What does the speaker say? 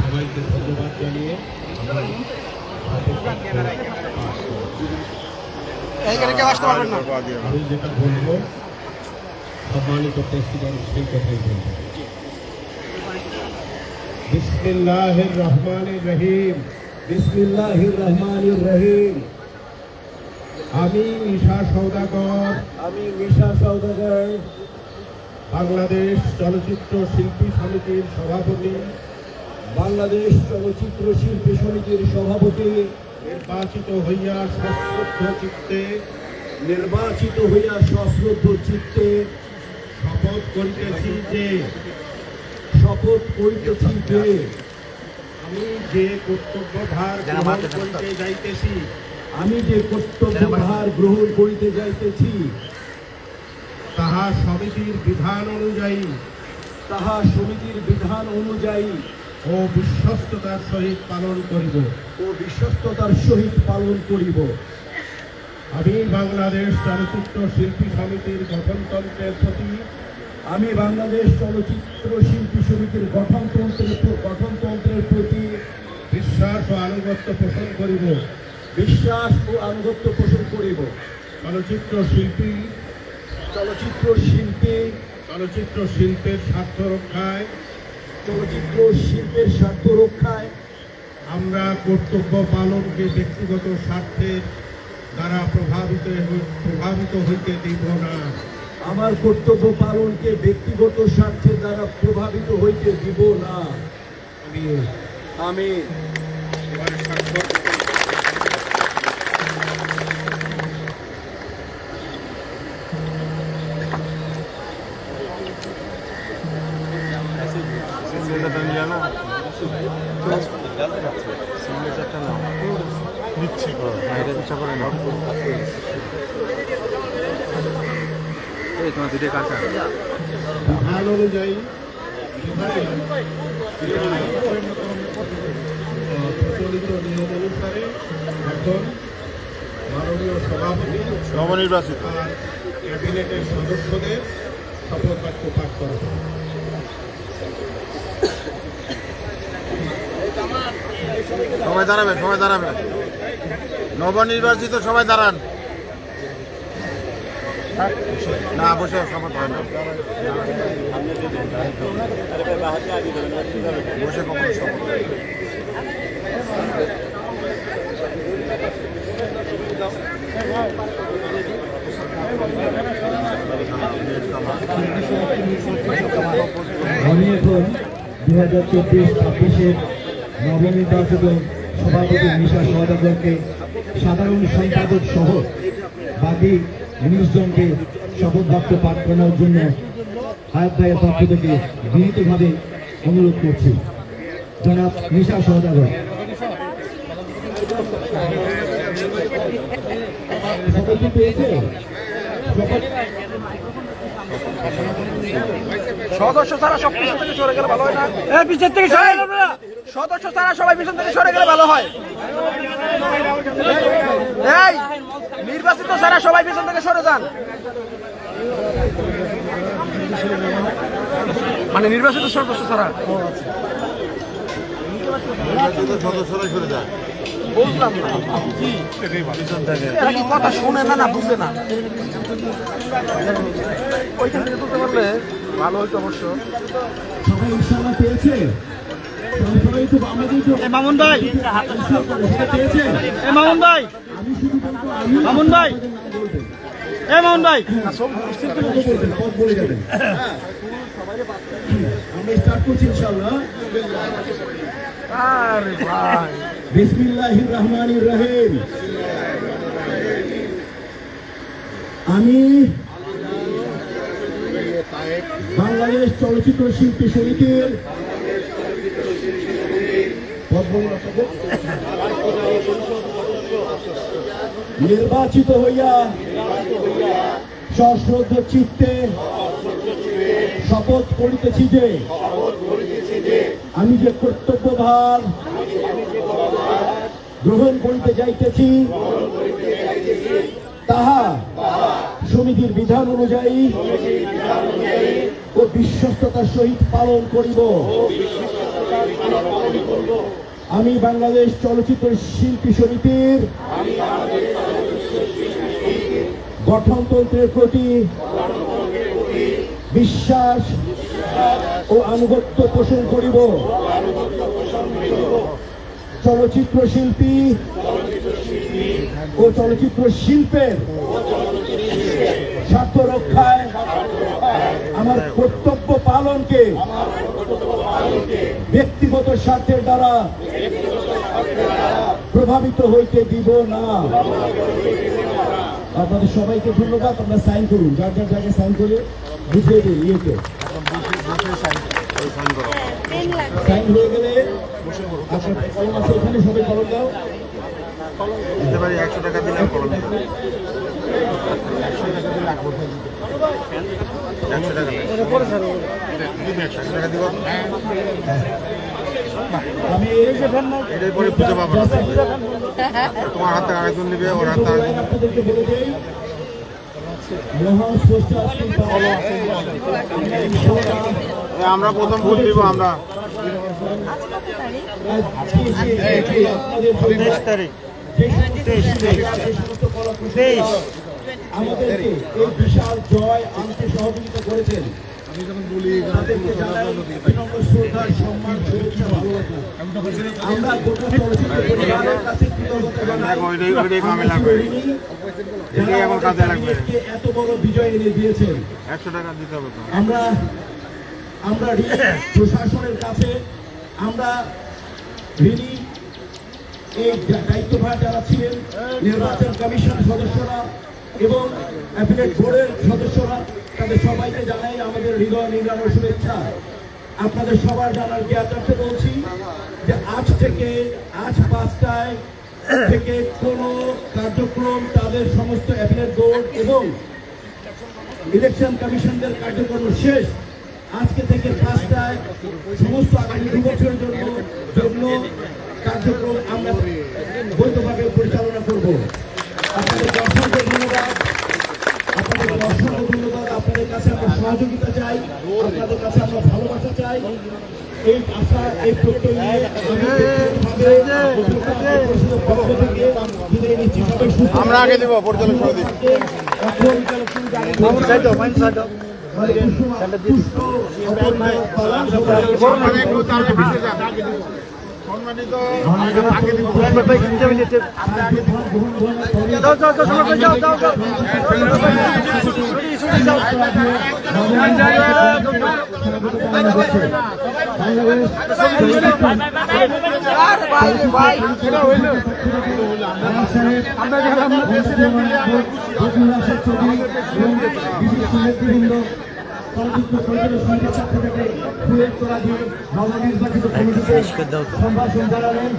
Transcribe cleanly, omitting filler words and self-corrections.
সবাইকে ধন্যবাদ জানিয়ে আমি যেটা বলবো সম্মানিত প্রেসিডেন্ট সেই কথাই বলবো। বিসমিল্লাহির রহমানির রহিম। বিসমিল্লাহির রহমানির রহিম। আমি মিশা সওদাগর বাংলাদেশ চলচ্চিত্র শিল্পী সমিতির সভাপতি নির্বাচিত হইয়া সশ্রদ্ধ চিত্তে শপথ করিতেছি যে আমি যে কর্তব্যভার গ্রহণ করিতে যাইতেছি তাহা সমিতির বিধান অনুযায়ী ও বিশ্বস্ততার সহিত পালন করিব। আমি বাংলাদেশ চলচ্চিত্র শিল্পী সমিতির গঠনতন্ত্রের প্রতি বিশ্বাস ও আনুগত্য পোষণ করিব। চলচ্চিত্র শিল্পের স্বার্থ রক্ষায় আমরা কর্তব্য পালনকে ব্যক্তিগত স্বার্থের দ্বারা প্রভাবিত হইতে দিব না। আমার কর্তব্য পালনকে ব্যক্তিগত স্বার্থের দ্বারা প্রভাবিত হইতে দিব না। আমি বিধান অনুযায়ী প্রচলিত নিয়ম অনুসারে এখন মাননীয় সভাপতি নবনির্বাচিত আর ক্যাবিনেটের সদস্যদের শপথ বাক্য পাঠ করা হবে। সবাই দাঁড়াবেন নবনির্বাচিত সবাই দাঁড়ান। না বসে শপথ হয় না, বসে কখনো শপথ হয় না। আমি এখন 2024-26 নবনির্বাচিত সভাপতি মিশা সওদাগরকে সাধারণ সম্পাদক সহ বাকি 19 জনকে শপথ বাক্য পাঠ করার জন্য হায়াত ভাইয়ের পক্ষ থেকে বিনীতভাবে অনুরোধ করছি। জনাব মিশা সওদাগর। সদস্য ছাড়া সব পিছন থেকে সরে গেলে ভালো হয় না? পিছন থেকে সরে গেলে সদস্য ছাড়া সবাই পিছন থেকে সরে গেলে ভালো হয়। এই নির্বাচিত ছাড়া সবাই পিছন থেকে সরে যান। মানে নির্বাচিত সদস্য ছাড়া সদস্যরাই সরে যায়। বুঝলাম না এরা কি কথা শুনে না বুঝে না। ওইখান থেকে তুলতে পারলে ভালো হইতো অবশ্য। মামুন ভাই মামুন ভাই মামুন ভাই মামুন ভাই আরে ভাই বিসমিল্লাহির রহমানির রহিম। আমি বাংলাদেশ চলচ্চিত্র শিল্পী সমিতির নির্বাচিত হইয়া সশ্রদ্ধ চিত্তে শপথ করিতেছি যে আমি যে কর্তব্যভার গ্রহণ করিতে যাইতেছি তাহা সমিতির বিধান অনুযায়ী ও বিশ্বস্ততার সহিত পালন করিব। আমি বাংলাদেশ চলচ্চিত্র শিল্পী সমিতির গঠনতন্ত্রের প্রতি বিশ্বাস ও আনুগত্য পোষণ করিব। চলচ্চিত্র শিল্পী ও চলচ্চিত্র শিল্পের স্বার্থ রক্ষায় আমার কর্তব্য পালনকে ব্যক্তিগত স্বার্থের দ্বারা প্রভাবিত হইতে দিব না। আপনাদের সবাইকে ধন্যবাদ। আমরা সাইন করুন, যার যার জায়গায় সাইন করে বুঝিয়ে দিই। ইয়েতে সাইন হয়ে গেলে আপনার কলম আছে ওখানে, সবাই কলম দাও। দিতে পারি 100 টাকা দিলে কলম দিতে পারি। 100 টাকা দিবেন। 100 টাকা দিব। আমি এটাই পরে খুঁজে পাবো না। তোমার হাতে আরেকজন নিবে, ওর হাতে আরেকজন। আপনাদেরকে বলে দেই, মহান স্রষ্টা আমরা প্রথম ভোট দিব। আমরা আমাদেরকে এই বিশাল জয় আনতে সহযোগিতা করেছেন। তাদেরকে জানাই বিনম্র শ্রদ্ধা, সম্মান, শুভেচ্ছা, ভালোবাসা। আমরা গোটা চলচ্চিত্র পরিবারের কাছে কৃতজ্ঞতা জানাই। ওইটাই কামে লাগবে। এটাই এখন কাজে লাগবে। এত বড় বিজয় এনে দিয়েছেন। 100 টাকা দিতে হবে তো। আমরা প্রশাসনের কাছে আমরা ঋণী। এই দায়িত্বভার যারা ছিলেন, নির্বাচন কমিশন সদস্যরা এবং অ্যাপিলেট বোর্ডের সদস্যরা, তাদের সবাইকে জানাই আমাদের হৃদয় নিংড়ানোর শুভেচ্ছা। আপনাদের সবার জানার জ্ঞাতার্থে বলছি যে আজ 5টায় থেকে কোনো কার্যক্রম তাদের সমস্ত অ্যাপিলেট বোর্ড এবং ইলেকশন কমিশনদের কার্যক্রম শেষ। আজকে থেকে 5টায় সমস্ত আগামী 2 বছরের জন্য কার্যক্রম আমরা বৈধভাবে পরিচালনা করব। আপনাদের অসংখ্য ধন্যবাদ। আপনাদের কাছে আমরা সহযোগিতা চাই, আপনাদের কাছে আমরা ভালোবাসা চাই। এই আশা, এই প্রত্যয় নিয়ে আমরা আগে দিব পরিচালক সমিতি। সম্মানিত আগে দিব। সম্ভাষণ জানালেন।